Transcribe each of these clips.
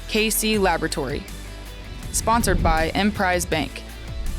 KC Laboratory. Sponsored by Emprise Bank.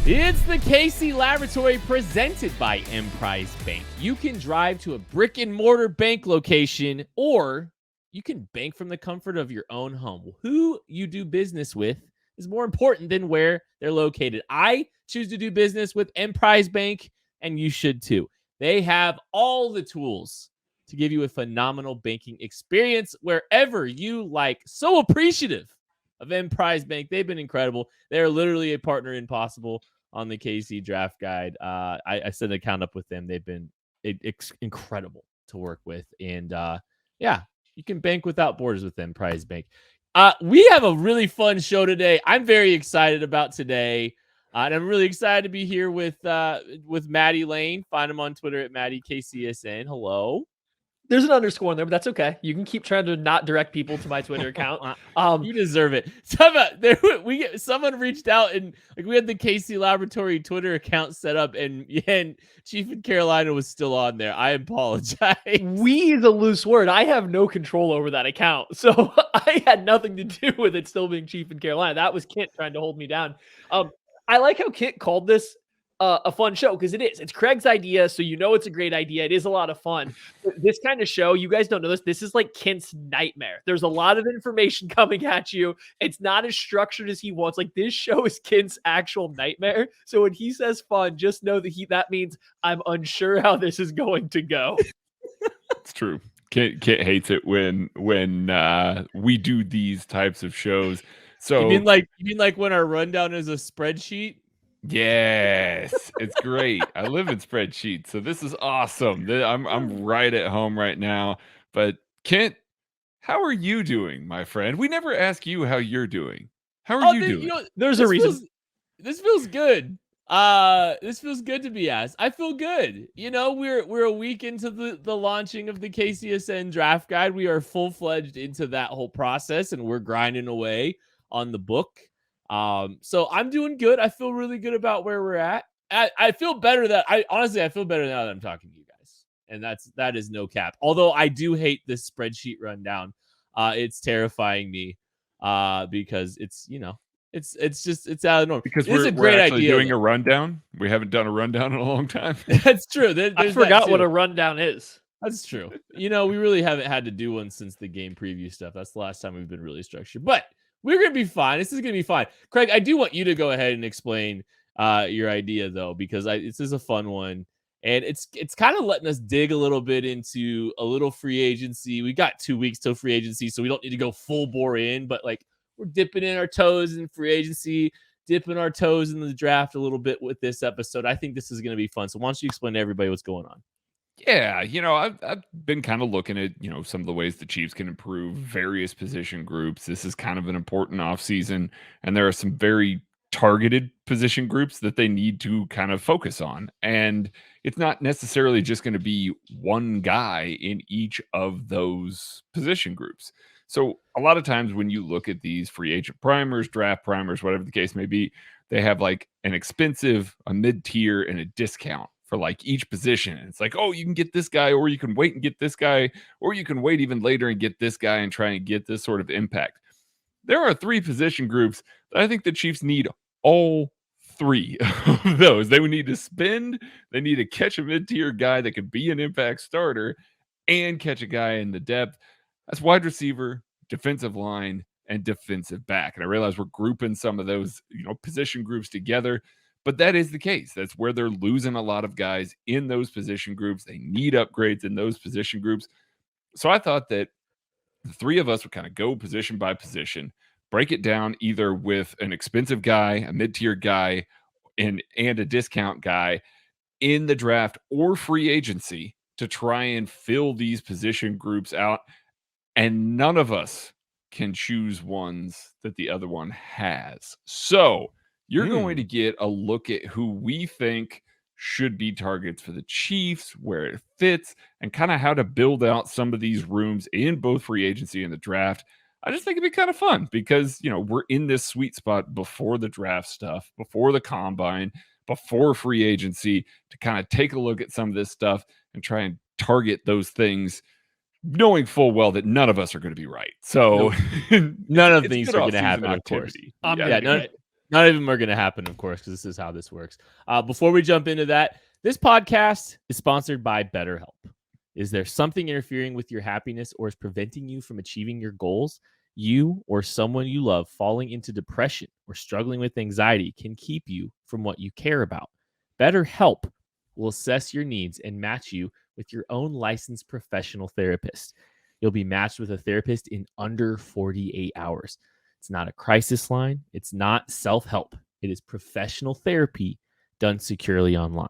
It's the KC Laboratory presented by Emprise Bank. You can drive to a brick and mortar bank location, or you can bank from the comfort of your own home. Who you do business with is more important than where they're located. I choose to do business with Emprise Bank, and you should too. They have all the tools to give you a phenomenal banking experience wherever you like. So appreciative of Emprise Bank. They've been incredible. They're literally a partner in Possible on the KC Draft Guide. I set an account up with them. They've been incredible to work with. And yeah, you can bank without borders with Emprise Bank. We have a really fun show today. I'm very excited about today. And I'm really excited to be here with Maddie Lane. Find him on Twitter at MaddieKCSN. Hello. There's an underscore in there, but that's okay. You can keep trying to not direct people to my Twitter account. You deserve it. Someone reached out and we had the KC Laboratory Twitter account set up, and Chief in Carolina was still on there. I apologize. We is a loose word. I have no control over that account, so I had nothing to do with it still being Chief in Carolina. That was Kent trying to hold me down. I like how Kent called this a fun show, because it is. It's Craig's idea, so you know it's a great idea. It is a lot of fun. This kind of show, you guys don't know this. This is like Kent's nightmare. There's a lot of information coming at you. It's not as structured as he wants. Like, this show is Kent's actual nightmare. So when he says fun, just know that means I'm unsure how this is going to go. It's true. Kent hates it when we do these types of shows. So you mean like when our rundown is a spreadsheet? Yes, it's great. I live in spreadsheets, so this is awesome. I'm right at home right now. But Kent, how are you doing, my friend? We never ask you how you're doing. How are you doing? There's a reason. This feels good. This feels good to be asked. I feel good. We're a week into the launching of the KCSN Draft Guide. We are full-fledged into that whole process, and we're grinding away on the book. So I'm doing good. I feel really good about where we're at. I feel better I feel better now that I'm talking to you guys. And that is no cap. Although I do hate this spreadsheet rundown. It's terrifying me. Because it's it's out of the norm. Because it's we're great actually idea doing a rundown. We haven't done a rundown in a long time. That's true. I forgot what a rundown is. That's true. We really haven't had to do one since the game preview stuff. That's the last time we've been really structured. But we're going to be fine. This is going to be fine. Craig, I do want you to go ahead and explain your idea, though, because this is a fun one. And it's kind of letting us dig a little bit into a little free agency. We got 2 weeks till free agency, so we don't need to go full bore in. But, we're dipping in our toes in free agency, dipping our toes in the draft a little bit with this episode. I think this is going to be fun. So why don't you explain to everybody what's going on? Yeah, I've been kind of looking at, some of the ways the Chiefs can improve various position groups. This is kind of an important offseason, and there are some very targeted position groups that they need to kind of focus on. And it's not necessarily just going to be one guy in each of those position groups. So a lot of times when you look at these free agent primers, draft primers, whatever the case may be, they have an expensive, a mid-tier, and a discount for each position. And it's oh, you can get this guy, or you can wait and get this guy, or you can wait even later and get this guy and try and get this sort of impact. There are 3 position groups that I think the Chiefs need all 3 of those. They would need to spend, they need to catch a mid-tier guy that could be an impact starter, and catch a guy in the depth. That's wide receiver, defensive line, and defensive back. And I realize we're grouping some of those, position groups together, but that is the case. That's where they're losing a lot of guys in those position groups. They need upgrades in those position groups. So I thought that the 3 of us would kind of go position by position, break it down either with an expensive guy, a mid-tier guy, and a discount guy in the draft or free agency to try and fill these position groups out. And none of us can choose ones that the other one has. So you're going to get a look at who we think should be targets for the Chiefs, where it fits, and kind of how to build out some of these rooms in both free agency and the draft. I just think it'd be kind of fun because, we're in this sweet spot before the draft stuff, before the combine, before free agency, to kind of take a look at some of this stuff and try and target those things knowing full well that none of us are going to be right. So None of it's these good are going to off-season happen, of course. activity. I'm Yeah, gonna be right. None of them are going to happen, of course, because this is how this works. Before we jump into that, this podcast is sponsored by BetterHelp. Is there something interfering with your happiness or is preventing you from achieving your goals? You or someone you love falling into depression or struggling with anxiety can keep you from what you care about. BetterHelp will assess your needs and match you with your own licensed professional therapist. You'll be matched with a therapist in under 48 hours. It's not a crisis line. It's not self-help. It is professional therapy done securely online.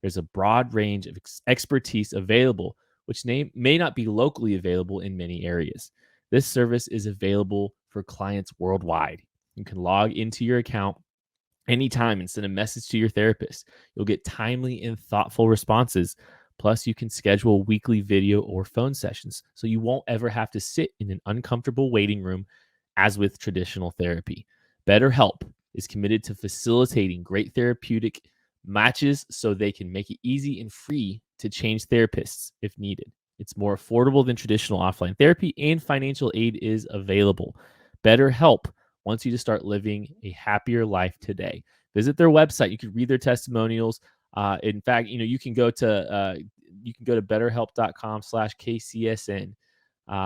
There's a broad range of expertise available, which may not be locally available in many areas. This service is available for clients worldwide. You can log into your account anytime and send a message to your therapist. You'll get timely and thoughtful responses. Plus, you can schedule weekly video or phone sessions, so you won't ever have to sit in an uncomfortable waiting room as with traditional therapy. BetterHelp is committed to facilitating great therapeutic matches so they can make it easy and free to change therapists if needed. It's more affordable than traditional offline therapy, and financial aid is available. BetterHelp wants you to start living a happier life today. Visit their website. You can read their testimonials. In fact, you can go to betterhelp.com/KCSN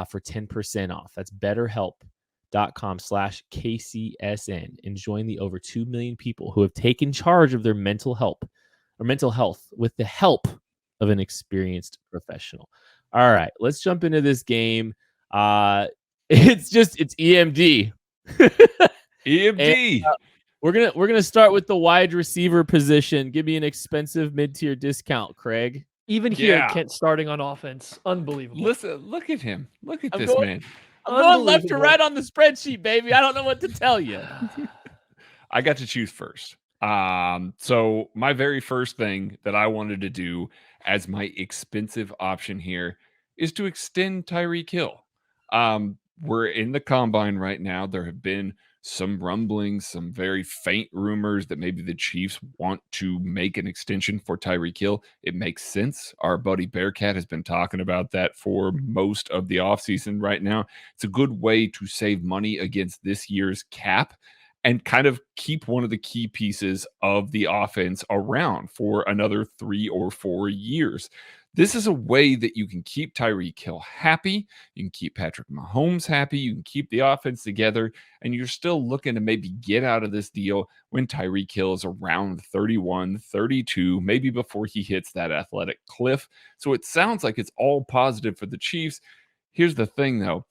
for 10% off. That's betterhelp.com/KCSN and join the over 2 million people who have taken charge of their mental health with the help of an experienced professional. All right, let's jump into this game. It's EMD. EMD. And, we're gonna start with the wide receiver position. Give me an expensive mid-tier discount, Craig. Even here, Yeah. Kent starting on offense. Unbelievable. Listen, look at him. Look at I'm this going- man. I'm going left to Unbelievable. right on the spreadsheet, baby. I don't know what to tell you. I got to choose first. So my very first thing that I wanted to do as my expensive option here is to extend Tyreek Hill. We're in the combine right now. There have been some rumblings, some very faint rumors that maybe the Chiefs want to make an extension for Tyreek Hill. It makes sense. Our buddy Bearcat has been talking about that for most of the offseason right now. It's a good way to save money against this year's cap and kind of keep one of the key pieces of the offense around for another 3 or 4 years. This is a way that you can keep Tyreek Hill happy. You can keep Patrick Mahomes happy. You can keep the offense together. And you're still looking to maybe get out of this deal when Tyreek Hill is around 31, 32, maybe before he hits that athletic cliff. So it sounds like it's all positive for the Chiefs. Here's the thing, though.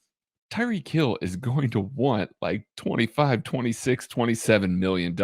Tyreek Hill is going to want like 25, 26, $27 million,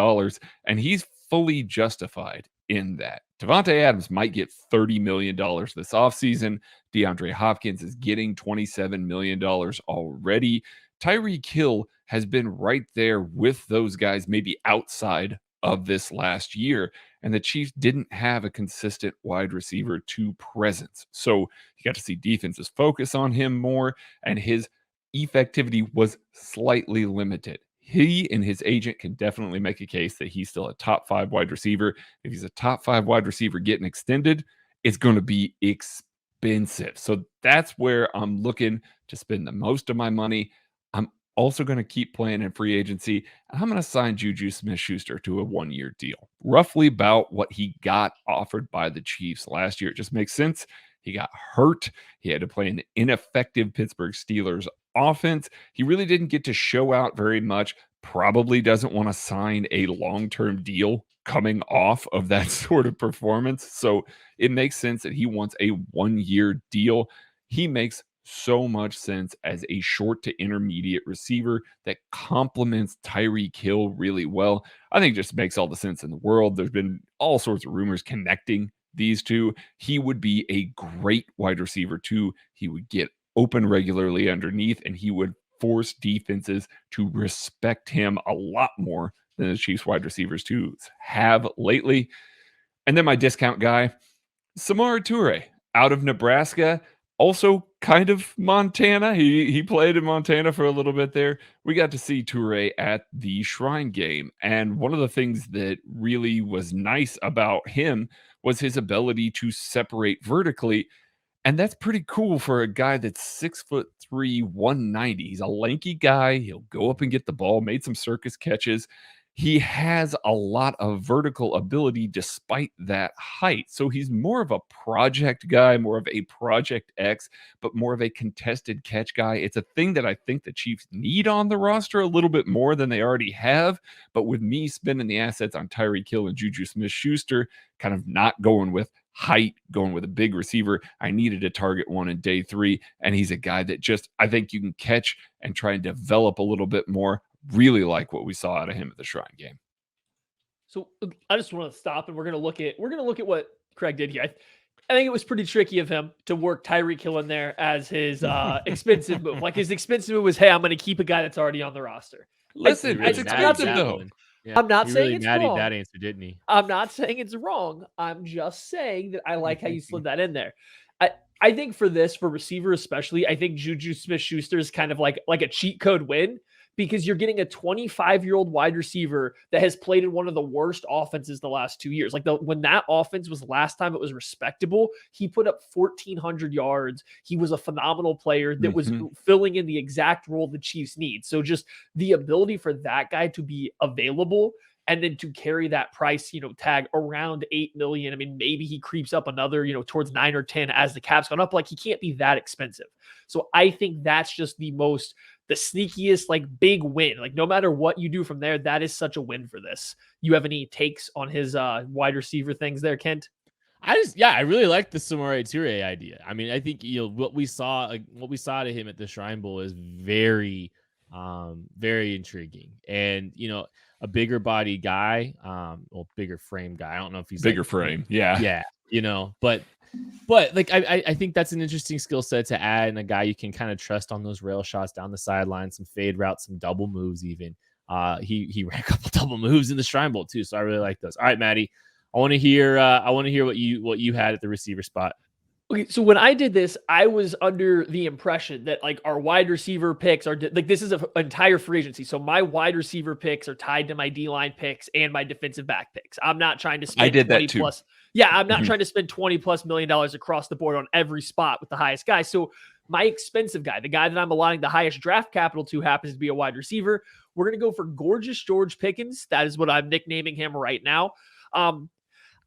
and he's fully justified in that. Devontae Adams might get $30 million this offseason. DeAndre Hopkins is getting $27 million already. Tyreek Hill has been right there with those guys, maybe outside of this last year. And the Chiefs didn't have a consistent wide receiver 2 presence. So you got to see defenses focus on him more, and his effectivity was slightly limited. He and his agent can definitely make a case that he's still a top 5 wide receiver. If he's a top 5 wide receiver getting extended, it's going to be expensive. So that's where I'm looking to spend the most of my money. I'm also going to keep playing in free agency. I'm going to sign Juju Smith-Schuster to a 1-year deal, roughly about what he got offered by the Chiefs last year. It just makes sense. He got hurt. He had to play an ineffective Pittsburgh Steelers offense. He really didn't get to show out very much. Probably doesn't want to sign a long-term deal coming off of that sort of performance. So it makes sense that he wants a 1-year deal. He makes so much sense as a short to intermediate receiver that complements Tyreek Hill really well. I think it just makes all the sense in the world. There's been all sorts of rumors connecting these two. He would be a great wide receiver too. He would get open regularly underneath, and he would force defenses to respect him a lot more than the Chiefs wide receivers too have lately. And then my discount guy, Samori Toure, out of Nebraska, also kind of Montana. He played in Montana for a little bit there. We got to see Toure at the Shrine game, and one of the things that really was nice about him was his ability to separate vertically. And that's pretty cool for a guy that's 6'3", 190. He's a lanky guy. He'll go up and get the ball, made some circus catches. He has a lot of vertical ability despite that height. So he's more of a project guy, more of a project X, but more of a contested catch guy. It's a thing that I think the Chiefs need on the roster a little bit more than they already have. But with me spending the assets on Tyreek Hill and Juju Smith-Schuster, kind of not going with height, going with a big receiver, I needed to target one in day 3. And he's a guy that just, I think you can catch and try and develop a little bit more. Really like what we saw out of him at the Shrine game. So I just want to stop and we're gonna look at what Craig did here. I think it was pretty tricky of him to work Tyreek Hill in there as his expensive move. Like his expensive move was, hey, I'm going to keep a guy that's already on the roster. Listen, it's expensive though. Yeah, I'm not saying really it's wrong. wrong. That answer, didn't he? I'm not saying it's wrong. I'm just saying that I like how you slid that in there. I think for receiver especially, I think Juju Smith-Schuster is kind of like a cheat code win, because you're getting a 25-year-old wide receiver that has played in one of the worst offenses the last 2 years. Like when that offense was last time it was respectable, he put up 1,400 yards. He was a phenomenal player that was filling in the exact role the Chiefs need. So just the ability for that guy to be available and then to carry that price, tag around $8 million. I mean, maybe he creeps up another, towards 9 or 10 as the cap's gone up. Like he can't be that expensive. So I think that's just the sneakiest, like big win. Like no matter what you do from there, that is such a win for this. You have any takes on his wide receiver things there, Kent? I really like the Samori Toure idea. I mean, I think what we saw to him at the Shrine Bowl is very, very intriguing. And a bigger body guy, bigger frame guy. I don't know if he's bigger frame. Yeah. But like I think that's an interesting skill set to add, and a guy you can kind of trust on those rail shots down the sideline, some fade routes, some double moves even. He ran a couple double moves in the Shrine Bowl too, so I really like those. All right, Maddie, I want to hear what you had at the receiver spot. Okay, so when I did this, I was under the impression that like our wide receiver picks are like this is an entire free agency. So my wide receiver picks are tied to my D-line picks and my defensive back picks. I'm not trying to spend I did 20 that too. plus. Yeah, I'm not trying to spend $20+ million across the board on every spot with the highest guy. So my expensive guy, the guy that I'm allotting the highest draft capital to, happens to be a wide receiver. We're going to go for Gorgeous George Pickens. That is what I'm nicknaming him right now.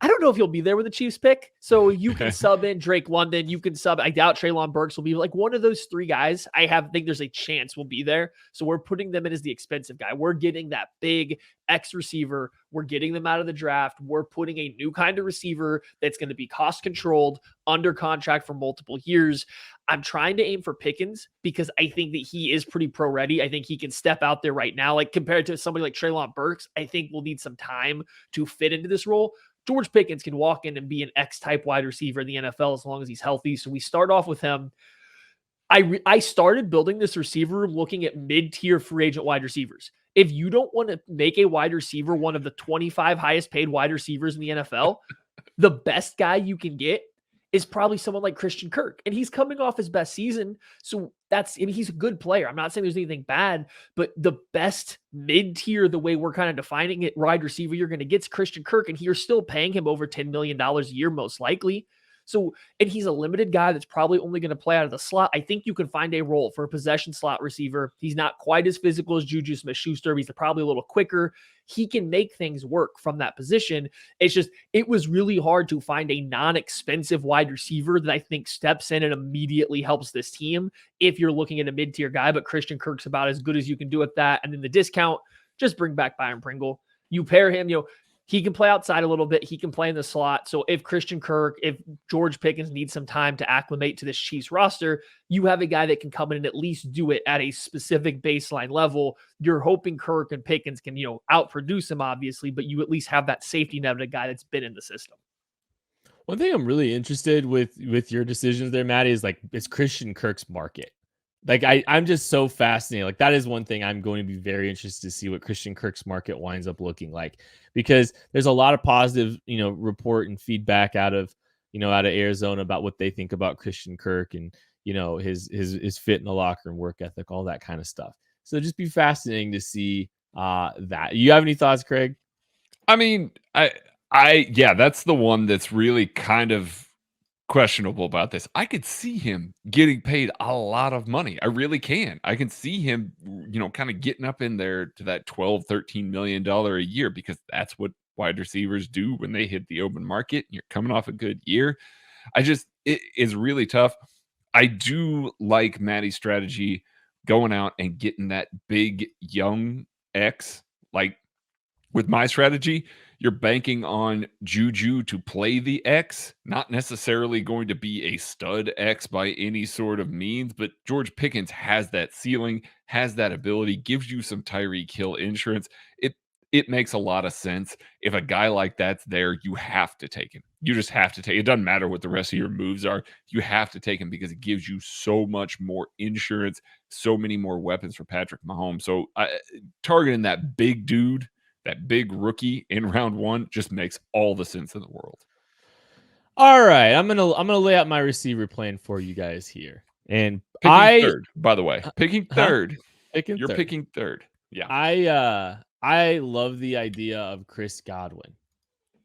I don't know if he'll be there with the Chiefs pick. So you can sub in Drake London. You can sub. I doubt Treylon Burks will be like one of those 3 guys. I think there's a chance will be there. So we're putting them in as the expensive guy. We're getting that big X receiver. We're getting them out of the draft. We're putting a new kind of receiver that's going to be cost controlled, under contract for multiple years. I'm trying to aim for Pickens because I think that he is pretty pro ready. I think he can step out there right now. Like compared to somebody like Treylon Burks, I think we'll need some time to fit into this role. George Pickens can walk in and be an X-type wide receiver in the NFL as long as he's healthy. So we start off with him. I started building this receiver room looking at mid-tier free agent wide receivers. If you don't want to make a wide receiver one of the 25 highest paid wide receivers in the NFL, the best guy you can get is probably someone like Christian Kirk. And he's coming off his best season. So he's a good player. I'm not saying there's anything bad, but the best mid-tier, the way we're kind of defining it, wide receiver you're going to get is Christian Kirk. And you're still paying him over $10 million a year, most likely. So, and he's a limited guy that's probably only going to play out of the slot. I think you can find a role for a possession slot receiver. He's not quite as physical as Juju Smith-Schuster. He's probably a little quicker. He can make things work from that position. It's just, it was really hard to find a non-expensive wide receiver that I think steps in and immediately helps this team if you're looking at a mid-tier guy, but Christian Kirk's about as good as you can do at that. And then the discount, just bring back Byron Pringle. You pair him, he can play outside a little bit. He can play in the slot. So if Christian Kirk, if George Pickens needs some time to acclimate to this Chiefs roster, you have a guy that can come in and at least do it at a specific baseline level. You're hoping Kirk and Pickens can, outproduce him, obviously, but you at least have that safety net of a guy that's been in the system. One thing I'm really interested with your decisions there, Maddie, is it's Christian Kirk's market. I'm just so fascinated. Like that is one thing I'm going to be very interested to see what Christian Kirk's market winds up looking like, because there's a lot of positive, report and feedback out of Arizona about what they think about Christian Kirk and, his fit in the locker room, work ethic, all that kind of stuff. So it'd just be fascinating to see that. You have any thoughts, Craig? I mean, yeah, that's the one that's really kind of questionable about this. I could see him getting paid a lot of money. I really can. I can see him, kind of getting up in there to that $12-13 million a year, because that's what wide receivers do when they hit the open market. You're coming off a good year. It is really tough. I do like Matty's strategy going out and getting that big young X. Like with my strategy, you're banking on Juju to play the X, not necessarily going to be a stud X by any sort of means, but George Pickens has that ceiling, has that ability, gives you some Tyreek Hill insurance. It makes a lot of sense. If a guy like that's there, you have to take him. You just have to take it. Doesn't matter what the rest of your moves are. You have to take him because it gives you so much more insurance, so many more weapons for Patrick Mahomes. So targeting that big dude, that big rookie in round one, just makes all the sense in the world. All right, I'm gonna lay out my receiver plan for you guys here, and picking third, by the way, picking third. Picking third. Yeah, I love the idea of Chris Godwin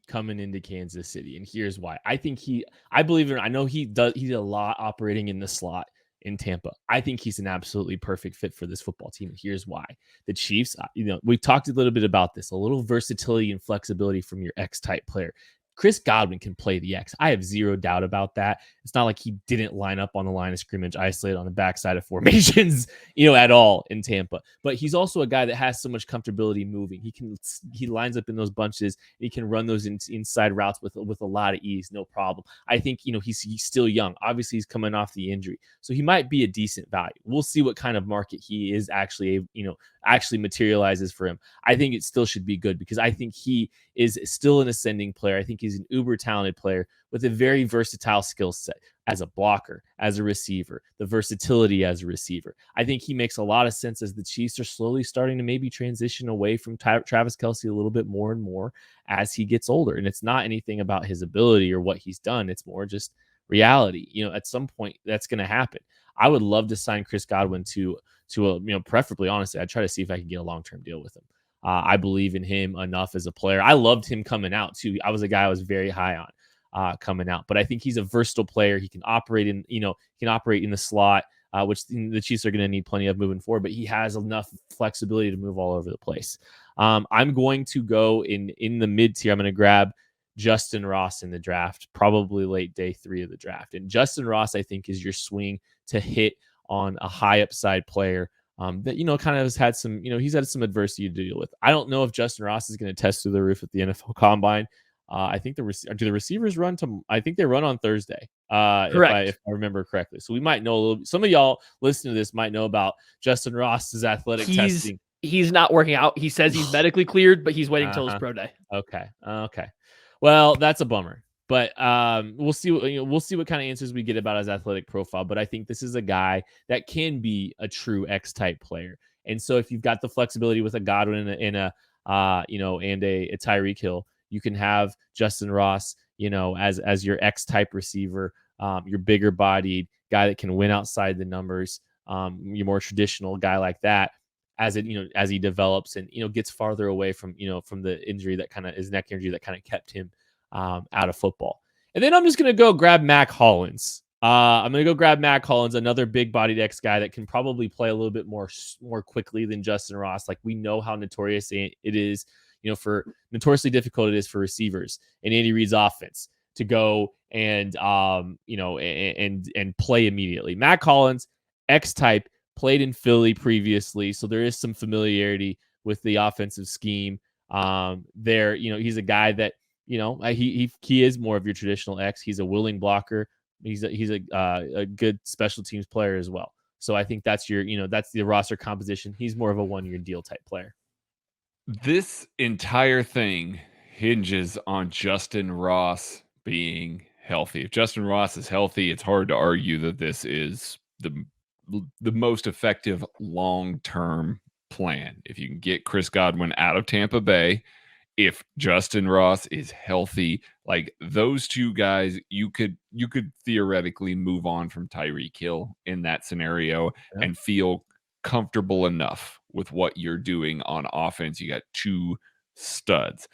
coming into Kansas City, and here's why. I believe it or not, I know he did a lot operating in the slot in Tampa. I think he's an absolutely perfect fit for this football team. And here's why. The Chiefs, we've talked a little bit about this, a little versatility and flexibility from your X-type player. Chris Godwin can play the X. I have zero doubt about that. It's not like he didn't line up on the line of scrimmage, isolated on the backside of formations, at all in Tampa. But he's also a guy that has so much comfortability moving. He lines up in those bunches. And he can run those inside routes with a lot of ease, no problem. I think he's still young. Obviously, he's coming off the injury, so he might be a decent value. We'll see what kind of market he is actually materializes for him. I think it still should be good because I think he is still an ascending player. I think he's an uber talented player with a very versatile skill set as a blocker, as a receiver, the versatility as a receiver. I think he makes a lot of sense as the Chiefs are slowly starting to maybe transition away from Travis Kelce a little bit more and more as he gets older. And it's not anything about his ability or what he's done. It's more just reality. At some point that's going to happen. I would love to sign Chris Godwin to a, preferably, honestly, I'd try to see if I can get a long-term deal with him. I believe in him enough as a player. I loved him coming out too. I was a guy I was very high on coming out, but I think he's a versatile player. He can operate in the slot, which the Chiefs are going to need plenty of moving forward, but he has enough flexibility to move all over the place. I'm going to go in the mid tier. I'm going to grab Justin Ross in the draft, probably late day 3 of the draft. And Justin Ross, I think, is your swing to hit on a high upside player that, kind of has had some, he's had some adversity to deal with. I don't know if Justin Ross is going to test through the roof at the NFL Combine. I think do the receivers run I think they run on Thursday. Correct. If I remember correctly. So we might know a little, some of y'all listening to this might know about Justin Ross's athletic testing. He's not working out. He says he's medically cleared, but he's waiting until his pro day. Okay. Well, that's a bummer. But we'll see. We'll see what kind of answers we get about his athletic profile. But I think this is a guy that can be a true X-type player. And so if you've got the flexibility with a Godwin and a Tyreek Hill, you can have Justin Ross, as your X-type receiver, your bigger bodied guy that can win outside the numbers, your more traditional guy like that. As he develops and gets farther away from the injury that kind of his neck injury that kind of kept him out of football. And then I'm just going to go grab Mac Hollins. I'm going to go grab Mac Hollins, another big-bodied X guy that can probably play a little bit more quickly than Justin Ross. Like, we know how notorious it is, for notoriously difficult it is for receivers in Andy Reid's offense to go and and play immediately. Mac Hollins, X-type, played in Philly previously, so there is some familiarity with the offensive scheme. He's a guy that he is more of your traditional X. He's a willing blocker. He's a good special teams player as well. So I think that's that's the roster composition. He's more of a 1-year deal type player. This entire thing hinges on Justin Ross being healthy. If Justin Ross is healthy, it's hard to argue that this is the most effective long-term plan. If you can get Chris Godwin out of Tampa Bay, if Justin Ross is healthy, like those two guys, you could theoretically move on from Tyreek Hill in that scenario and feel comfortable enough with what you're doing on offense. You got two studs.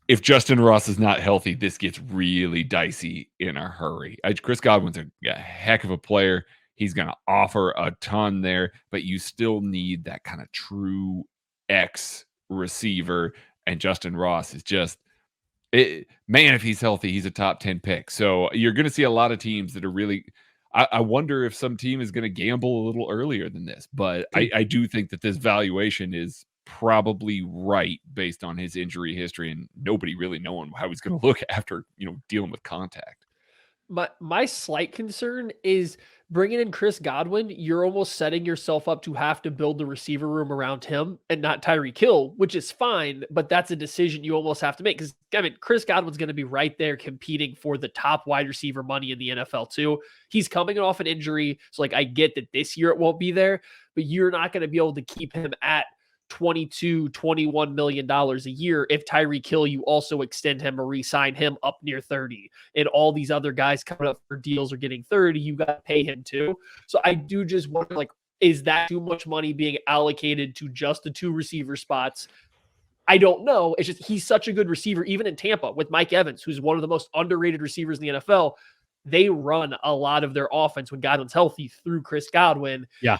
if Justin Ross is not healthy, this gets really dicey in a hurry. Chris Godwin's a heck of a player. He's going to offer a ton there, but you still need that kind of true X receiver. And Justin Ross is just, man, if he's healthy, he's a top 10 pick. So you're going to see a lot of teams that are really, I wonder if some team is going to gamble a little earlier than this, but I do think that this valuation is probably right based on his injury history and nobody really knowing how he's going to look after, dealing with contact. My slight concern is bringing in Chris Godwin. You're almost setting yourself up to have to build the receiver room around him and not Tyreek Hill, which is fine, but that's a decision you almost have to make because Chris Godwin's going to be right there competing for the top wide receiver money in the NFL too. He's coming off an injury, so I get that this year it won't be there, but you're not going to be able to keep him at $21 million a year if Tyreek Hill, you also extend him or re-sign him up near 30, and all these other guys coming up for deals are getting 30, you got to pay him too. So I do just wonder, is that too much money being allocated to just the 2 receiver spots? I don't know. It's just he's such a good receiver, even in Tampa with Mike Evans, who's one of the most underrated receivers in the NFL. They run a lot of their offense when Godwin's healthy through Chris Godwin. Yeah.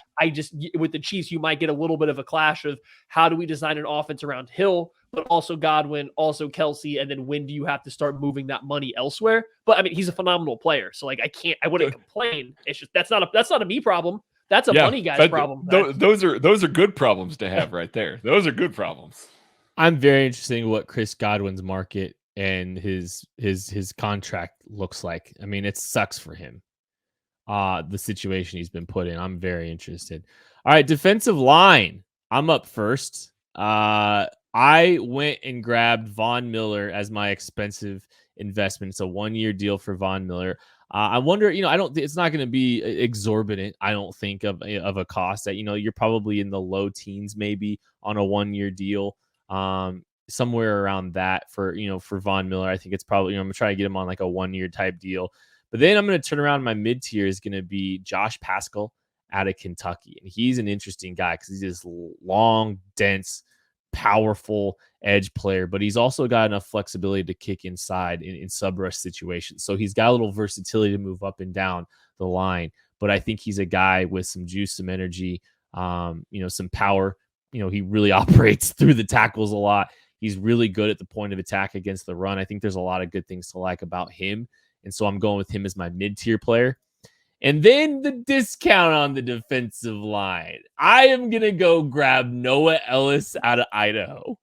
With the Chiefs, you might get a little bit of a clash of how do we design an offense around Hill, but also Godwin, also Kelsey, and then when do you have to start moving that money elsewhere? But he's a phenomenal player, so I wouldn't complain. It's just that's not a me problem. That's a money guy's problem. Those are good problems to have right there. Those are good problems. I'm very interested in what Chris Godwin's market and his contract looks like. It sucks for him. The situation he's been put in. I'm very interested. All right, defensive line. I'm up first. I went and grabbed Von Miller as my expensive investment. It's a 1-year deal for Von Miller. I wonder, it's not going to be exorbitant. I don't think of a cost that, you're probably in the low teens, maybe on a 1-year deal. Somewhere around that for Von Miller. I think it's probably, I'm going to try to get him on a 1-year type deal. But then I'm going to turn around. My mid tier is going to be Josh Pascal out of Kentucky. And he's an interesting guy because he's this long, dense, powerful edge player, but he's also got enough flexibility to kick inside in sub rush situations. So he's got a little versatility to move up and down the line. But I think he's a guy with some juice, some energy, some power. He really operates through the tackles a lot. He's really good at the point of attack against the run. I think there's a lot of good things to like about him. And so I'm going with him as my mid-tier player. And then the discount on the defensive line. I am going to go grab Noah Ellis out of Idaho.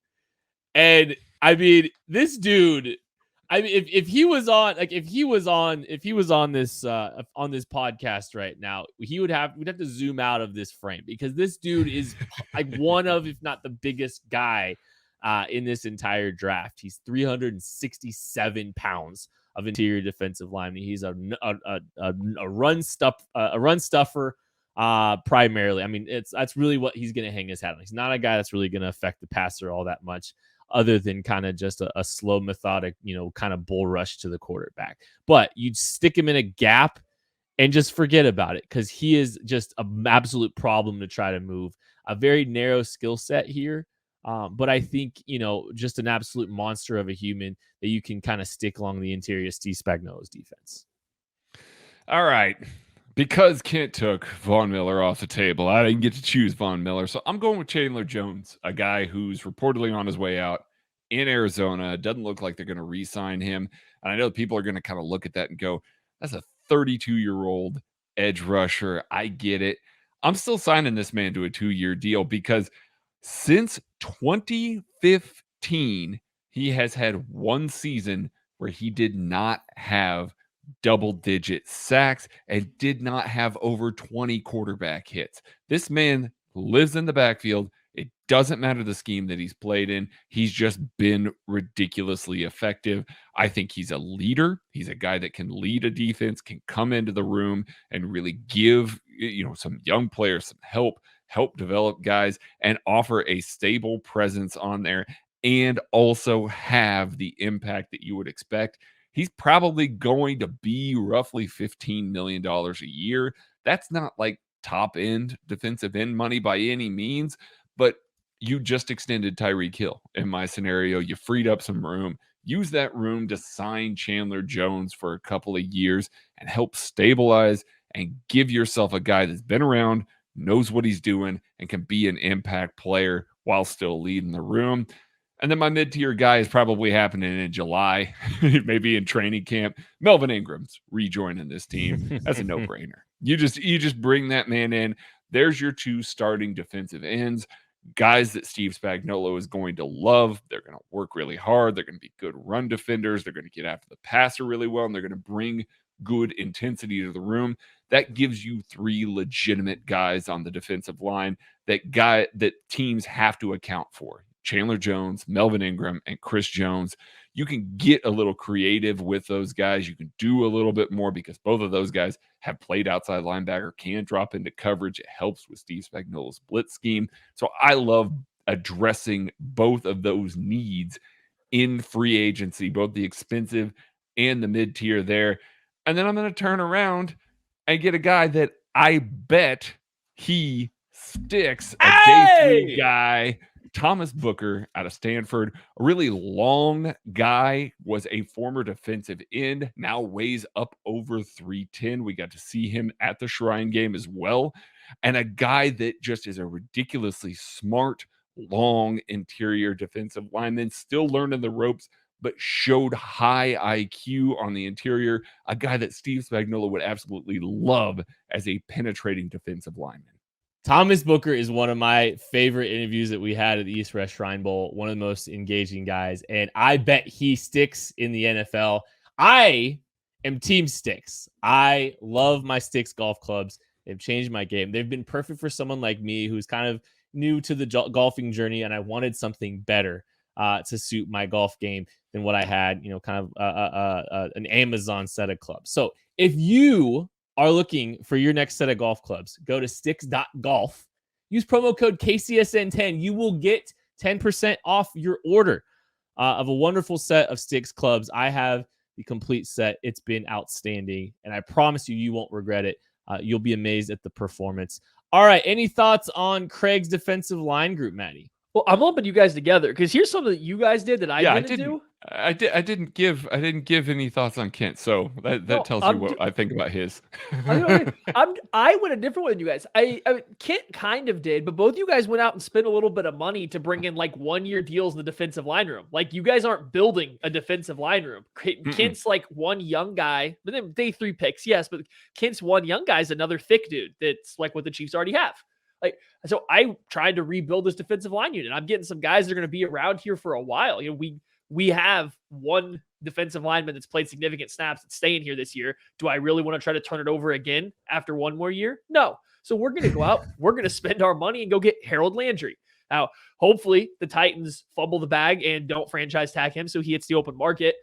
And this dude, if he was on this podcast right now, we'd have to zoom out of this frame because this dude is one of, if not the biggest guy in this entire draft. He's 367 pounds of interior defensive lineman. He's a run stuffer primarily. That's really what he's going to hang his hat on. He's not a guy that's really going to affect the passer all that much, other than kind of just a slow, methodic, kind of bull rush to the quarterback. But you'd stick him in a gap and just forget about it because he is just an absolute problem to try to move. A very narrow skill set here. But I think, just an absolute monster of a human that you can kind of stick along the interior Steve Spagnuolo's defense. All right. Because Kent took Von Miller off the table, I didn't get to choose Von Miller. So I'm going with Chandler Jones, a guy who's reportedly on his way out in Arizona. It doesn't look like they're going to re-sign him. And I know people are going to kind of look at that and go, that's a 32-year-old edge rusher. I get it. I'm still signing this man to a 2-year deal because since 2015, he has had one season where he did not have double-digit sacks and did not have over 20 quarterback hits. This man lives in the backfield. It doesn't matter the scheme that he's played in. He's just been ridiculously effective. I think he's a leader. He's a guy that can lead a defense, can come into the room and really give, some young players some help develop guys, and offer a stable presence on there, and also have the impact that you would expect. He's probably going to be roughly $15 million a year. That's not like top end defensive end money by any means, but you just extended Tyreek Hill in my scenario. You freed up some room. use that room to sign Chandler Jones for a couple of years and help stabilize and give yourself a guy that's been around, knows what he's doing, and can be an impact player while still leading the room. And then my mid-tier guy is probably happening in July, maybe in training camp. Melvin Ingram's rejoining this team. That's a no-brainer. You just bring that man in. There's your 2 starting defensive ends, guys that Steve Spagnuolo is going to love. They're going to work really hard. They're going to be good run defenders. They're going to get after the passer really well, and they're going to bring good intensity to the room. That gives you 3 legitimate guys on the defensive line that teams have to account for. Chandler Jones, Melvin Ingram, and Chris Jones. You can get a little creative with those guys. You can do a little bit more because both of those guys have played outside linebacker, can drop into coverage. It helps with Steve Spagnuolo's blitz scheme. So I love addressing both of those needs in free agency, both the expensive and the mid-tier there. And then I'm going to turn around and get a guy that I bet he sticks, a day 3 guy, Thomas Booker out of Stanford, a really long guy, was a former defensive end, now weighs up over 310. We got to see him at the Shrine game as well. And a guy that just is a ridiculously smart, long interior defensive lineman, still learning the ropes, but showed high IQ on the interior. A guy that Steve Spagnuolo would absolutely love as a penetrating defensive lineman. Thomas Booker is one of my favorite interviews that we had at the East West Shrine Bowl, one of the most engaging guys, and I bet he sticks in the NFL. I am Team Sticks. I love my Sticks golf clubs. They've changed my game. They've been perfect for someone like me who's kind of new to the golfing journey, and I wanted something better to suit my golf game than what I had, kind of an Amazon set of clubs. So if you are looking for your next set of golf clubs, go to sticks.golf. Use promo code KCSN10. You will get 10% off your order of a wonderful set of Sticks clubs. I have the complete set. It's been outstanding, and I promise you won't regret it. You'll be amazed at the performance. All right, any thoughts on Craig's defensive line group, Maddie? Well, I'm lumping you guys together because here's something that you guys did that I didn't do. I didn't give any thoughts on Kent, so that tells you what I think about his. I went a different way than you guys. I Kent kind of did, but both you guys went out and spent a little bit of money to bring in like 1-year deals in the defensive line room. Like you guys aren't building a defensive line room. Kent's like one young guy, but then day 3 picks, yes, but Kent's one young guy is another thick dude that's like what the Chiefs already have. So I tried to rebuild this defensive line unit. I'm getting some guys that are going to be around here for a while. We have one defensive lineman that's played significant snaps that's staying here this year. Do I really want to try to turn it over again after one more year? No. So we're going to go out, we're going to spend our money and go get Harold Landry. Now, hopefully the Titans fumble the bag and don't franchise tag him so he hits the open market.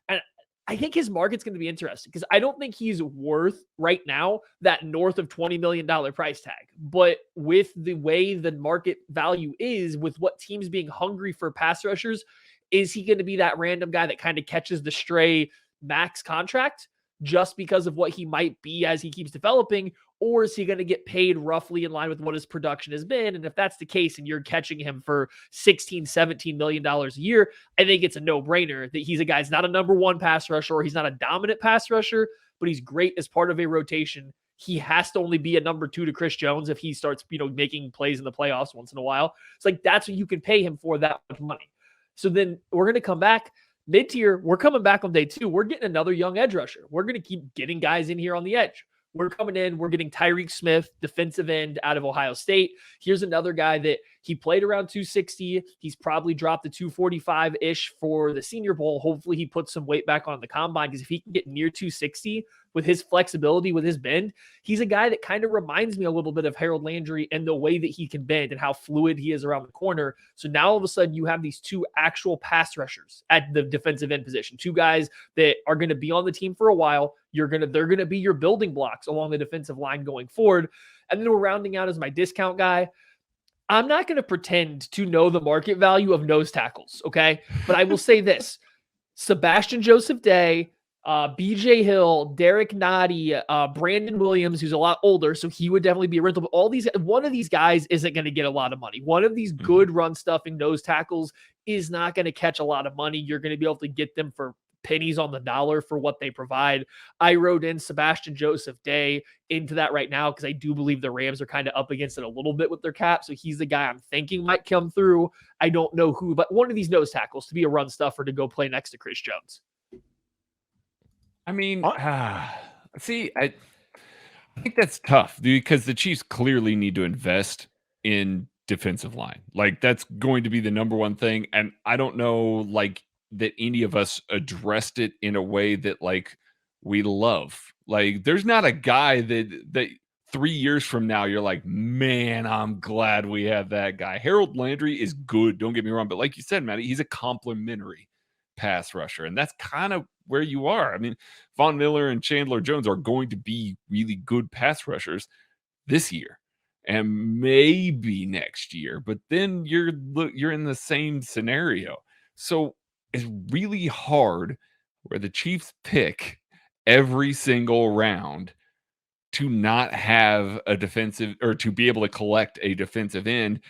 And I think his market's going to be interesting because I don't think he's worth right now that north of $20 million price tag. But with the way the market value is, with what teams being hungry for pass rushers, is he going to be that random guy that kind of catches the stray max contract just because of what he might be as he keeps developing? Or is he going to get paid roughly in line with what his production has been? And if that's the case and you're catching him for $16, $17 million a year, I think it's a no-brainer that he's a guy who's not a number 1 pass rusher, or he's not a dominant pass rusher, but he's great as part of a rotation. He has to only be a number 2 to Chris Jones if he starts, making plays in the playoffs once in a while. It's like, that's what you can pay him for, that much money. So then we're going to come back mid-tier. We're coming back on day 2. We're getting another young edge rusher. We're going to keep getting guys in here on the edge. We're coming in. We're getting Tyreek Smith, defensive end out of Ohio State. Here's another guy that he played around 260. He's probably dropped to 245-ish for the Senior Bowl. Hopefully he puts some weight back on the combine, because if he can get near 260 with his flexibility, with his bend, he's a guy that kind of reminds me a little bit of Harold Landry and the way that he can bend and how fluid he is around the corner. So now all of a sudden you have these 2 actual pass rushers at the defensive end position, 2 guys that are going to be on the team for a while. They're going to be your building blocks along the defensive line going forward. And then we're rounding out as my discount guy. I'm not going to pretend to know the market value of nose tackles, okay? But I will say this. Sebastian Joseph Day, BJ Hill, Derek Nottie, Brandon Williams, who's a lot older, so he would definitely be a rental. But one of these guys isn't going to get a lot of money. One of these good run stuffing nose tackles is not going to catch a lot of money. You're going to be able to get them for pennies on the dollar for what they provide. I wrote in Sebastian Joseph Day into that right now because I do believe the Rams are kind of up against it a little bit with their cap. So he's the guy I'm thinking might come through. I don't know who, but one of these nose tackles to be a run stuffer to go play next to Chris Jones. I mean, see, I think that's tough because the Chiefs clearly need to invest in defensive line. Like that's going to be the number one thing. And I don't know like that any of us addressed it in a way that like we love. Like there's not a guy that 3 years from now you're like, man, I'm glad we have that guy. Harold Landry is good. Don't get me wrong. But like you said, Matty, he's a complimentary pass rusher. And that's kind of where you are. I mean, Von Miller and Chandler Jones are going to be really good pass rushers this year and maybe next year, but then you're in the same scenario. So it's really hard where the Chiefs pick every single round to not have a defensive or to be able to collect a defensive end.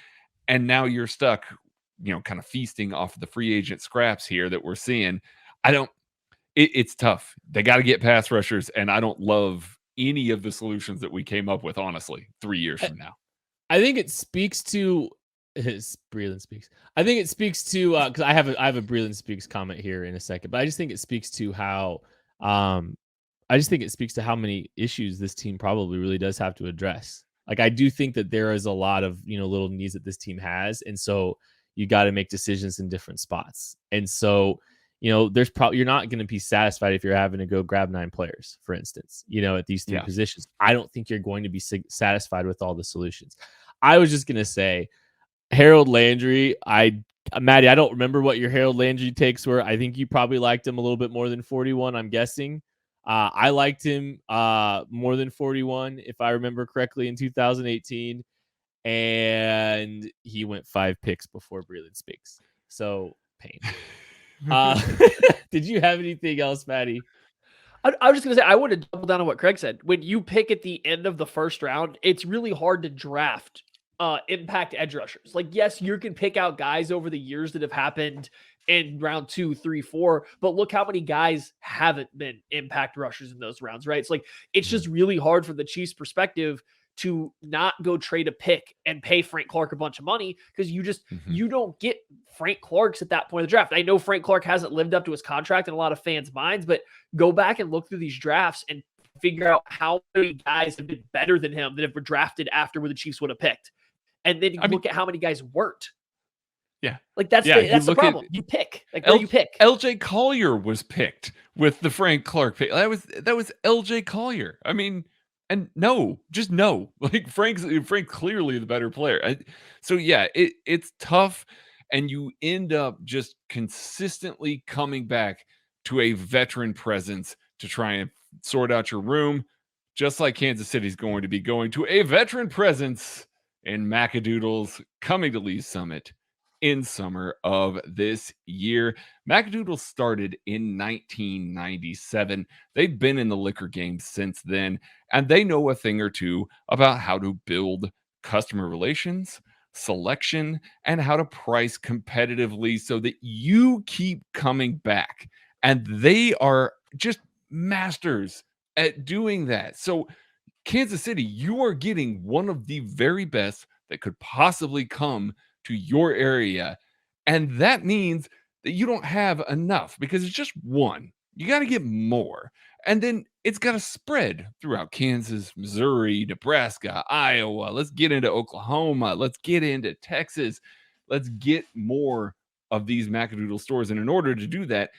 And now you're stuck, kind of feasting off of the free agent scraps here that we're seeing. It's tough. They got to get pass rushers, and I don't love any of the solutions that we came up with, honestly, 3 years from now. I think it speaks to Breland Speaks. I think it speaks to because I have a Breland Speaks comment here in a second, but I just think it speaks to how many issues this team probably really does have to address. Like I do think that there is a lot of little needs that this team has, and so you got to make decisions in different spots. And so there's probably you're not going to be satisfied if you're having to go grab 9 players, for instance. At these 3 positions, I don't think you're going to be satisfied with all the solutions. I was just going to say, Harold Landry. Maddie, I don't remember what your Harold Landry takes were. I think you probably liked him a little bit more than 41. I'm guessing. I liked him more than 41, if I remember correctly, in 2018. And he went 5 picks before Breland Speaks. So pain. Did you have anything else, Maddie? I was just going to say, I want to double down on what Craig said. When you pick at the end of the first round, it's really hard to draft impact edge rushers. Like, yes, you can pick out guys over the years that have happened in round 2, 3, 4, but look how many guys haven't been impact rushers in those rounds, right? It's like, it's just really hard from the Chiefs' perspective to not go trade a pick and pay Frank Clark a bunch of money because you don't get Frank Clarks at that point of the draft. I know Frank Clark hasn't lived up to his contract in a lot of fans' minds, but go back and look through these drafts and figure out how many guys have been better than him that have been drafted after where the Chiefs would have picked. And then look at how many guys weren't. Yeah. Like that's the problem. You pick. Like where you pick. LJ Collier was picked with the Frank Clark pick. That was LJ Collier. I mean, and just no. Like Frank clearly the better player. So yeah, it's tough, and you end up just consistently coming back to a veteran presence to try and sort out your room, just like Kansas City's going to be going to a veteran presence in Macadoodles coming to Lee's Summit in summer of this year. Macadoodles started in 1997. They've been in the liquor game since then, and they know a thing or two about how to build customer relations, selection, and how to price competitively so that you keep coming back. And they are just masters at doing that. So Kansas City, you are getting one of the very best that could possibly come to your area. And that means that you don't have enough because it's just one. You got to get more. And then it's got to spread throughout Kansas, Missouri, Nebraska, Iowa. Let's get into Oklahoma. Let's get into Texas. Let's get more of these Macadoodle stores. And in order to do that,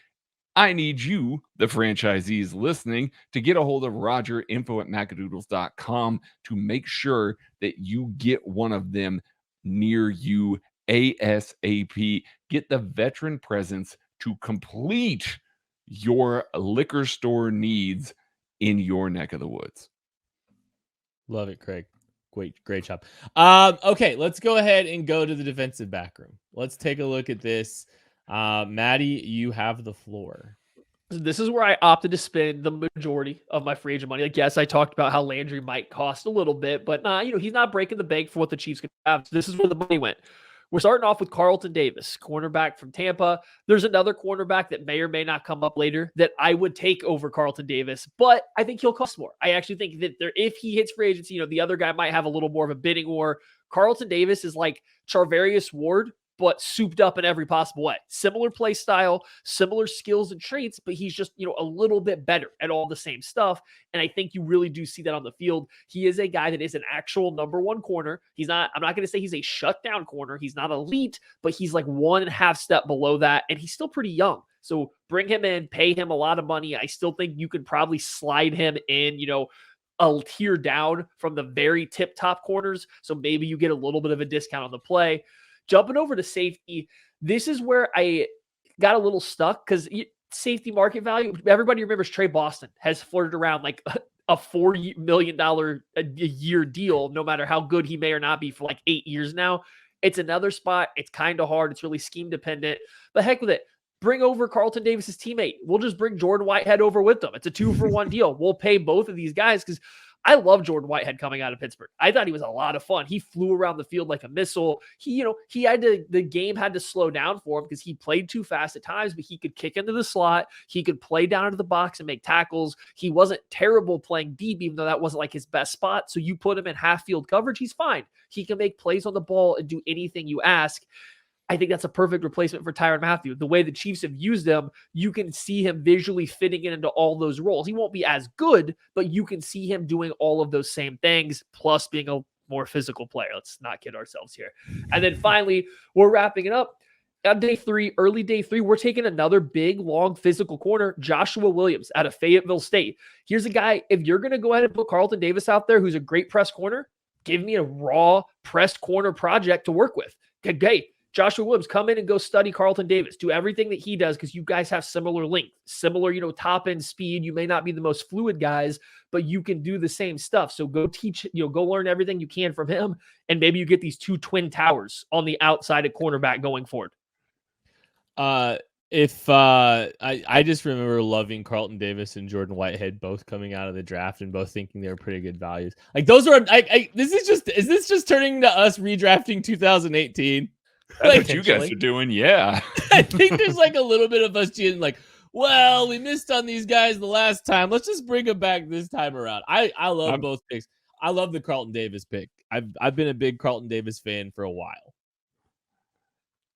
I need you, the franchisees listening, to get a hold of Roger, info@macadoodles.com, to make sure that you get one of them near you ASAP. Get the veteran presence to complete your liquor store needs in your neck of the woods. Love it, Craig. Great job. Okay, let's go ahead and go to the defensive back room. Let's take a look at this. Maddie, you have the floor. This is where I opted to spend the majority of my free agent money. Like, yes, I talked about how Landry might cost a little bit, but he's not breaking the bank for what the Chiefs could have. So this is where the money went. We're starting off with Carlton Davis, cornerback from Tampa. There's another cornerback that may or may not come up later that I would take over Carlton Davis, but I think he'll cost more. I actually think that if he hits free agency, the other guy might have a little more of a bidding war. Carlton Davis is like Charvarius Ward, but souped up in every possible way. Similar play style, similar skills and traits, but he's just, a little bit better at all the same stuff. And I think you really do see that on the field. He is a guy that is an actual number one corner. I'm not going to say he's a shutdown corner. He's not elite, but he's like 1.5 step below that. And he's still pretty young. So bring him in, pay him a lot of money. I still think you could probably slide him in, a tier down from the very tip top corners. So maybe you get a little bit of a discount on the play. Jumping over to safety, this is where I got a little stuck because safety market value, everybody remembers Trey Boston has flirted around like a $4 million a year deal, no matter how good he may or not be for like 8 years now. It's another spot. It's kind of hard. It's really scheme dependent, but heck with it. Bring over Carlton Davis's teammate. We'll just bring Jordan Whitehead over with them. It's a 2-for-1 deal. We'll pay both of these guys because I love Jordan Whitehead coming out of Pittsburgh. I thought he was a lot of fun. He flew around the field like a missile. The game had to slow down for him because he played too fast at times, but he could kick into the slot. He could play down into the box and make tackles. He wasn't terrible playing deep, even though that wasn't like his best spot. So you put him in half field coverage, he's fine. He can make plays on the ball and do anything you ask. I think that's a perfect replacement for Tyrann Mathieu. The way the Chiefs have used him, you can see him visually fitting into all those roles. He won't be as good, but you can see him doing all of those same things, plus being a more physical player. Let's not kid ourselves here. And then finally, we're wrapping it up. On early day three, we're taking another big, long, physical corner, Joshua Williams out of Fayetteville State. Here's a guy, if you're going to go ahead and put Carlton Davis out there, who's a great press corner, give me a raw pressed corner project to work with. Okay, Joshua Williams, come in and go study Carlton Davis. Do everything that he does because you guys have similar length, similar, top end speed. You may not be the most fluid guys, but you can do the same stuff. So go teach, go learn everything you can from him. And maybe you get these 2 twin towers on the outside of cornerback going forward. I just remember loving Carlton Davis and Jordan Whitehead both coming out of the draft and both thinking they were pretty good values. Like those are, is this just turning to us redrafting 2018? That's what you guys are doing, yeah. I think there's like a little bit of us being like, well, we missed on these guys the last time. Let's just bring them back this time around. I love both picks. I love the Carlton Davis pick. I've been a big Carlton Davis fan for a while.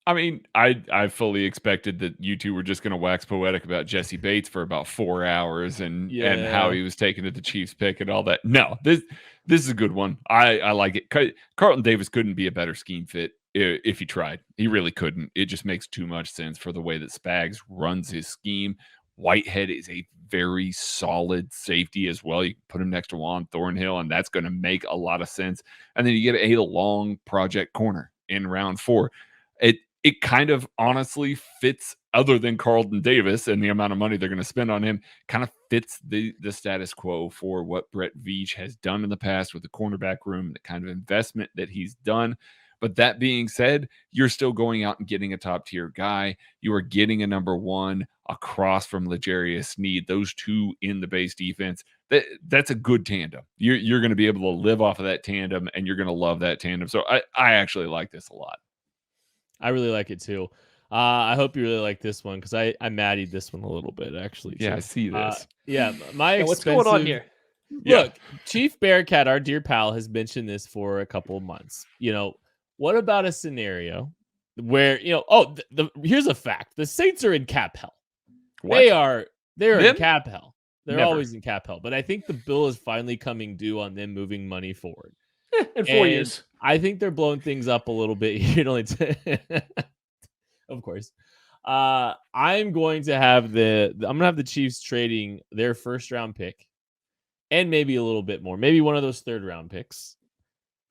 I mean, I fully expected that you two were just going to wax poetic about Jesse Bates for about 4 hours and how he was taken to the Chiefs pick and all that. No, this is a good one. I like it. Carlton Davis couldn't be a better scheme fit if he tried. He really couldn't. It just makes too much sense for the way that Spags runs his scheme. Whitehead is a very solid safety as well. You can put him next to Juan Thornhill, and that's going to make a lot of sense. And then you get a long project corner in round 4. It kind of honestly fits, other than Carlton Davis and the amount of money they're going to spend on him, kind of fits the status quo for what Brett Veach has done in the past with the cornerback room, the kind of investment that he's done. But that being said, you're still going out and getting a top-tier guy. You are getting a number 1 across from L'Jarius Sneed. Those two in the base defense, that's a good tandem. You're going to be able to live off of that tandem, and you're going to love that tandem. So I actually like this a lot. I really like it too. I hope you really like this one because I maddied this one a little bit actually. Yeah, too. I see this. What's going on here? Look, Chief Bearcat, our dear pal, has mentioned this for a couple of months. What about a scenario where here's a fact: the Saints are in cap hell. What? They're in cap hell. They're always in cap hell. But I think the bill is finally coming due on them moving money forward. In 4 years. I think they're blowing things up a little bit here. Of course. I'm going to have the Chiefs trading their first round pick and maybe a little bit more, maybe one of those 3rd round picks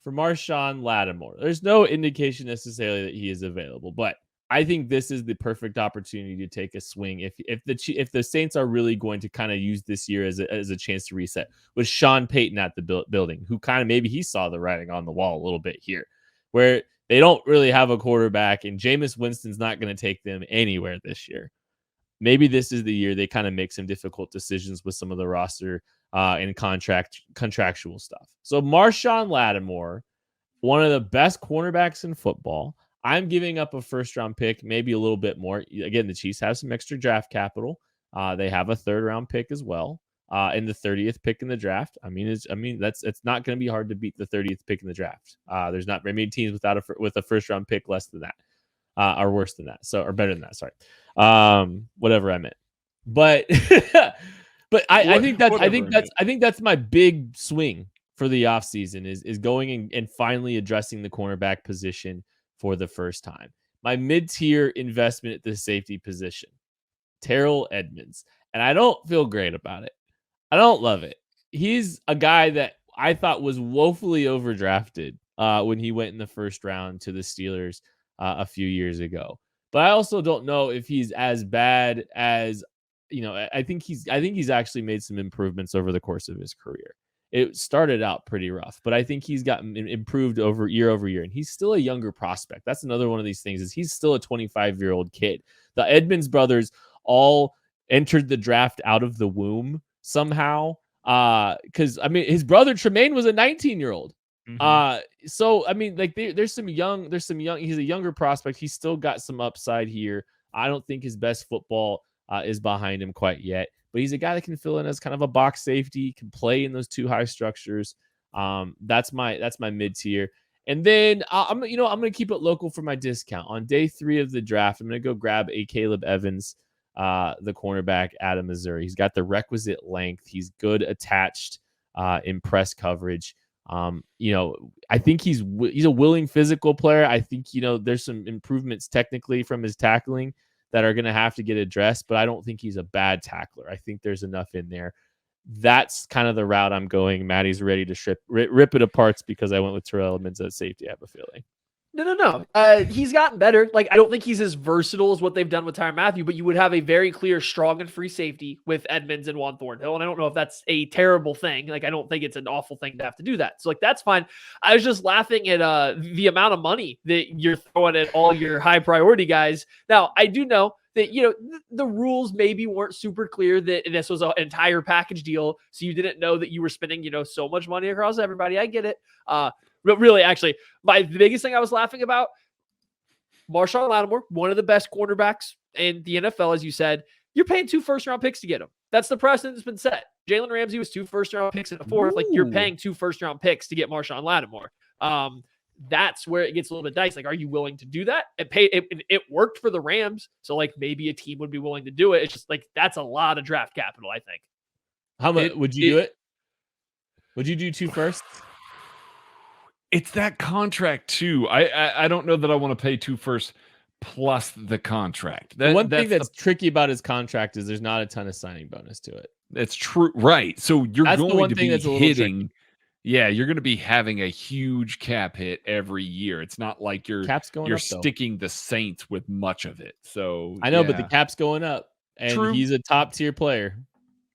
for Marshawn Lattimore. There's no indication necessarily that he is available, but I think this is the perfect opportunity to take a swing if the Saints are really going to kind of use this year as a chance to reset with Sean Payton at the building, who kind of maybe he saw the writing on the wall a little bit here, where they don't really have a quarterback and Jameis Winston's not going to take them anywhere this year. maybe this is the year they kind of make some difficult decisions with some of the roster and contractual stuff. So Marshawn Lattimore, one of the best cornerbacks in football. I'm giving up a first-round pick, maybe a little bit more. Again, the Chiefs have some extra draft capital. They have a third-round pick as well, and the 30th pick in the draft. It's not going to be hard to beat the 30th pick in the draft. There's not very many teams with a first-round pick less than that, or worse than that. Or better than that. Sorry, whatever I meant. But I think that's my big swing for the offseason is going and finally addressing the cornerback position for the first time. My mid-tier investment at the safety position, Terrell Edmonds. And I don't feel great about it. I don't love it. He's a guy that I thought was woefully overdrafted when he went in the first round to the Steelers a few years ago. But I also don't know if he's as bad as, I think he's actually made some improvements over the course of his career. It started out pretty rough, but I think he's gotten improved over year, and he's still a younger prospect. That's another one of these things is he's still a 25-year-old kid. The Edmonds brothers all entered the draft out of the womb somehow. Because his brother Tremaine was a 19-year-old. There's some young. He's a younger prospect. He's still got some upside here. I don't think his best football is behind him quite yet. But he's a guy that can fill in as kind of a box safety, can play in those two high structures. That's my mid tier. And then I'm going to keep it local for my discount. On day 3 of the draft, I'm going to go grab a Caleb Evans, the cornerback out of Missouri. He's got the requisite length. He's good attached in press coverage. I think he's a willing physical player. I think, there's some improvements technically from his tackling that are going to have to get addressed, but I don't think he's a bad tackler. I think there's enough in there. That's kind of the route I'm going. Maddie's ready to rip it apart because I went with Terrell Edmonds at safety, I have a feeling. No. He's gotten better. Like, I don't think he's as versatile as what they've done with Tyrann Mathieu, but you would have a very clear, strong and free safety with Edmonds and Juan Thornhill. And I don't know if that's a terrible thing. Like, I don't think it's an awful thing to have to do that. So, like, that's fine. I was just laughing at the amount of money that you're throwing at all your high priority guys. Now, I do know that, the rules maybe weren't super clear that this was an entire package deal. So you didn't know that you were spending, so much money across everybody. I get it. But really, actually, the biggest thing I was laughing about, Marshawn Lattimore, one of the best cornerbacks in the NFL, as you said, you're paying 2 first-round picks to get him. That's the precedent that's been set. Jalen Ramsey was 2 first-round picks and a 4th. Like, you're paying 2 first-round picks to get Marshawn Lattimore. That's where it gets a little bit dicey. Like, are you willing to do that? It worked for the Rams, so like maybe a team would be willing to do it. It's just like that's a lot of draft capital, I think. How much would you do it? Would you do 2 firsts? It's that contract too. I don't know that I want to pay 2 firsts plus the contract. One thing that's tricky about his contract is there's not a ton of signing bonus to it. That's true, right? So that's going to be hitting. Tricky. Yeah, you're going to be having a huge cap hit every year. It's not like you're sticking the Saints with much of it. So I know, but the cap's going up, and he's a top tier player.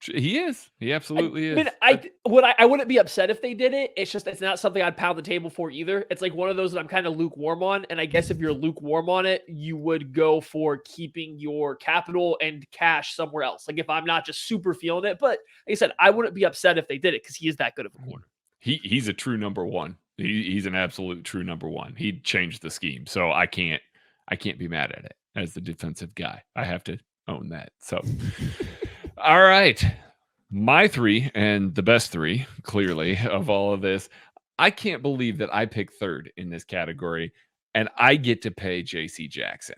He is. He absolutely is. I wouldn't be upset if they did it. It's just it's not something I'd pound the table for either. It's like one of those that I'm kind of lukewarm on. And I guess if you're lukewarm on it, you would go for keeping your capital and cash somewhere else. Like if I'm not just super feeling it, but like I said, I wouldn't be upset if they did it because he is that good of a corner. He's a true number one. He's an absolute true number one. He changed the scheme, so I can't be mad at it as the defensive guy. I have to own that. So. All right. My 3 and the best 3, clearly, of all of this. I can't believe that I picked 3rd in this category, and I get to pay J.C. Jackson.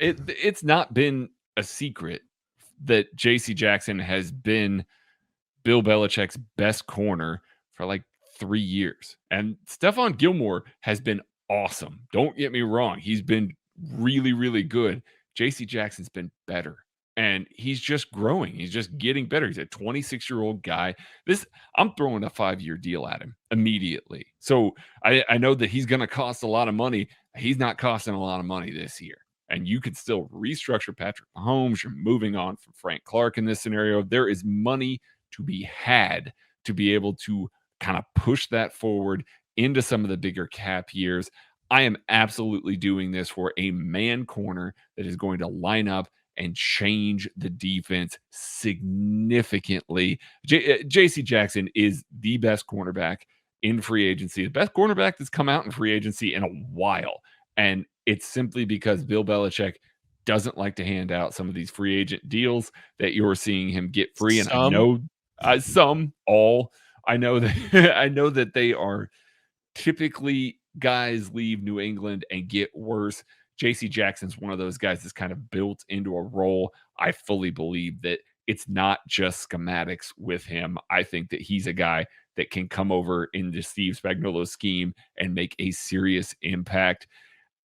It's not been a secret that J.C. Jackson has been Bill Belichick's best corner for like 3 years. And Stephon Gilmore has been awesome. Don't get me wrong. He's been really, really good. J.C. Jackson's been better. And he's just growing. He's just getting better. He's a 26-year-old guy. I'm throwing a 5-year deal at him immediately. So I know that he's going to cost a lot of money. He's not costing a lot of money this year. And you could still restructure Patrick Mahomes. You're moving on from Frank Clark in this scenario. There is money to be had to be able to kind of push that forward into some of the bigger cap years. I am absolutely doing this for a man corner that is going to line up and change the defense significantly. J.C. Jackson is the best cornerback in free agency, the best cornerback that's come out in free agency in a while. And it's simply because Bill Belichick doesn't like to hand out some of these free agent deals that you're seeing him get free. And I know I know that I know that they are typically guys leave New England and get worse. JC Jackson's one of those guys that's kind of built into a role. I fully believe that it's not just schematics with him. I think that he's a guy that can come over into Steve Spagnuolo's scheme and make a serious impact.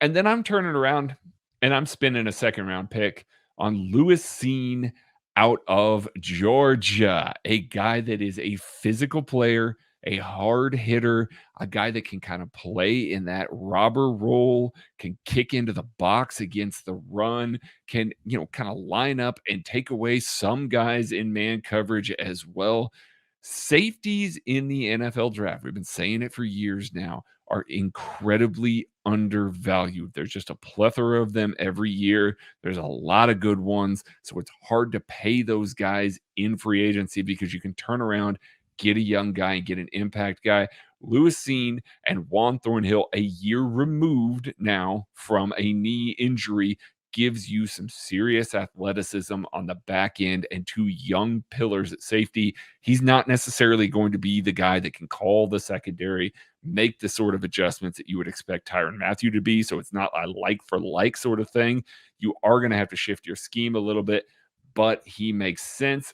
And then I'm turning around and I'm spending a second round pick on Lewis Cine out of Georgia, a guy that is a physical player, a hard hitter, a guy that can kind of play in that robber role, can kick into the box against the run, can, kind of line up and take away some guys in man coverage as well. Safeties in the NFL draft, we've been saying it for years now, are incredibly undervalued. There's just a plethora of them every year. There's a lot of good ones. So it's hard to pay those guys in free agency because you can turn around, get a young guy and get an impact guy. Lewis Cine and Juan Thornhill, a year removed now from a knee injury, gives you some serious athleticism on the back end and two young pillars at safety. He's not necessarily going to be the guy that can call the secondary, make the sort of adjustments that you would expect Tyrann Mathieu to be. So it's not a like for like sort of thing. You are going to have to shift your scheme a little bit, but he makes sense.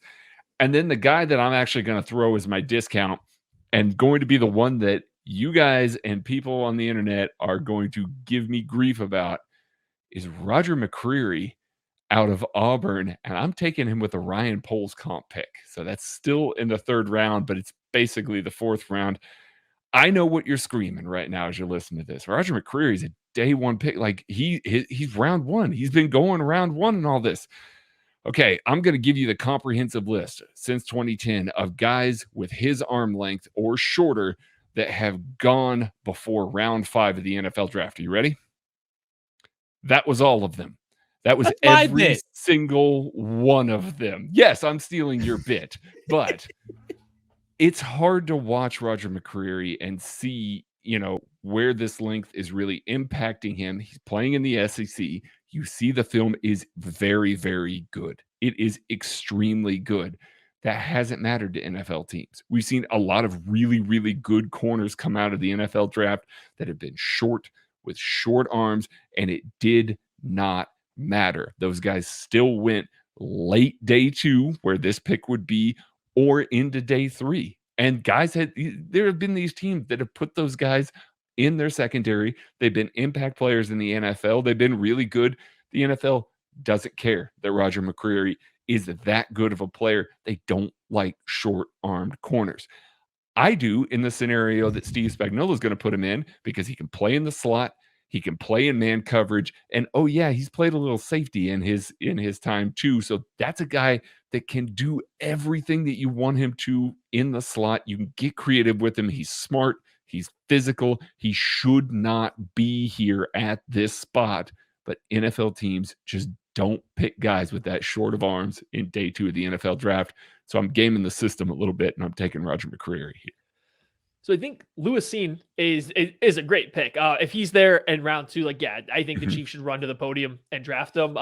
And then the guy that I'm actually going to throw as my discount and going to be the one that you guys and people on the internet are going to give me grief about is Roger McCreary out of Auburn. And I'm taking him with a Ryan Poles comp pick. So that's still in the third round, but it's basically the fourth round. I know what you're screaming right now as you're listening to this. Roger McCreary is a day one pick. Like he's round one. He's been going round one and all this. Okay, I'm going to give you the comprehensive list since 2010 of guys with his arm length or shorter that have gone before round 5 of the NFL draft. Are you ready? That was all of them. That was every single one of them. Yes, I'm stealing your bit, but it's hard to watch Roger McCreary and see, where this length is really impacting him. He's playing in the SEC. You see the film is very, very good. It is extremely good. That hasn't mattered to NFL teams. We've seen a lot of really, really good corners come out of the NFL draft that have been short with short arms, and it did not matter. Those guys still went late day 2, where this pick would be, or into day 3. And there have been these teams that have put those guys in their secondary. They've been impact players in the NFL. They've been really good. The NFL doesn't care that Roger McCreary is that good of a player. They don't like short-armed corners. I do in the scenario that Steve Spagnuolo is going to put him in, because he can play in the slot, he can play in man coverage, and he's played a little safety in his time too. So that's a guy that can do everything that you want him to in the slot. You can get creative with him. He's smart. He's physical. He should not be here at this spot. But NFL teams just don't pick guys with that short of arms in day 2 of the NFL draft. So I'm gaming the system a little bit, and I'm taking Roger McCreary here. So I think Lewis Cine is a great pick. If he's there in round 2, I think the Chiefs should run to the podium and draft him.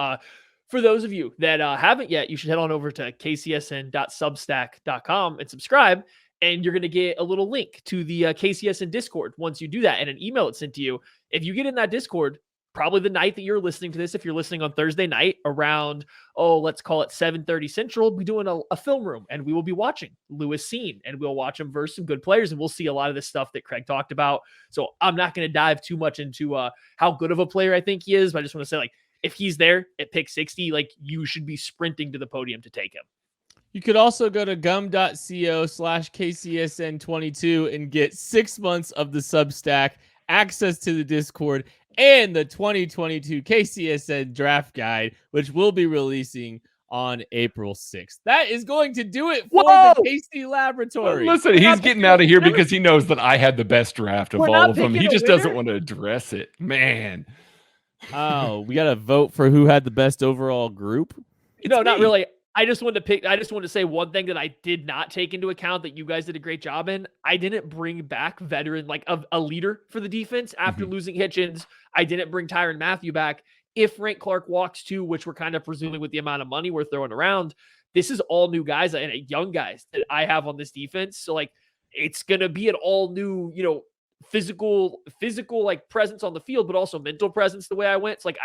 For those of you that haven't yet, you should head on over to kcsn.substack.com and subscribe. And you're going to get a little link to the KCSN Discord once you do that, and an email it's sent to you. If you get in that Discord, probably the night that you're listening to this, if you're listening on Thursday night around, let's call it 7:30 Central, we'll be doing a film room, and we will be watching Lewis Cine, and we'll watch him versus some good players, and we'll see a lot of the stuff that Craig talked about. So I'm not going to dive too much into how good of a player I think he is, but I just want to say, if he's there at pick 60, you should be sprinting to the podium to take him. You could also go to gum.co/KCSN22 and get 6 months of the Substack, access to the Discord, and the 2022 KCSN Draft Guide, which we'll be releasing on April 6th. That is going to do it for the KC Laboratory. Listen, he's getting out of here because he knows that I had the best draft of all of them. He just doesn't want to address it. Man. Oh, we got to vote for who had the best overall group. No, not really. I just wanted to say one thing that I did not take into account that you guys did a great job in. I didn't bring back veteran, like a leader for the defense after losing Hitchens. I didn't bring Tyrann Mathieu back. If Frank Clark walks too, which we're kind of presuming with the amount of money we're throwing around, this is all new guys and young guys that I have on this defense. So like, it's going to be an all new, physical like presence on the field, but also mental presence the way I went. It's like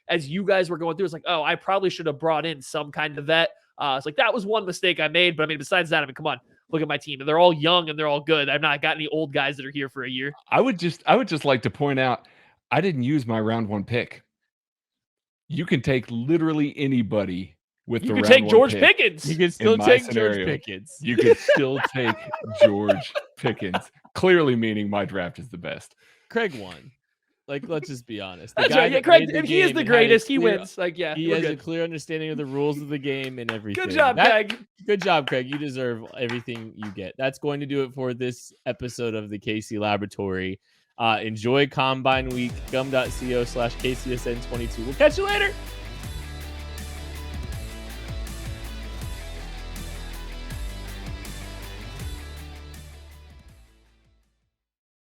as you guys were going through, it's like, oh, I probably should have brought in some kind of vet. It's like, that was one mistake I made. But I mean, besides that, come on, look at my team. And they're all young and they're all good. I've not got any old guys that are here for a year. I would just like to point out, I didn't use my round 1 pick. You can take literally anybody with the round 1 pick. You can take George Pickens. You can still take George Pickens. You can still take George Pickens. Clearly meaning my draft is the best. Craig won. Like, let's just be honest. That's right. Yeah, Craig, if he is the greatest, he wins. Like, yeah, he has a clear understanding of the rules of the game and everything. Good job, Craig. Good job, Craig. You deserve everything you get. That's going to do it for this episode of the KC Laboratory. Enjoy Combine Week. Gum.co/KCSN22. We'll catch you later.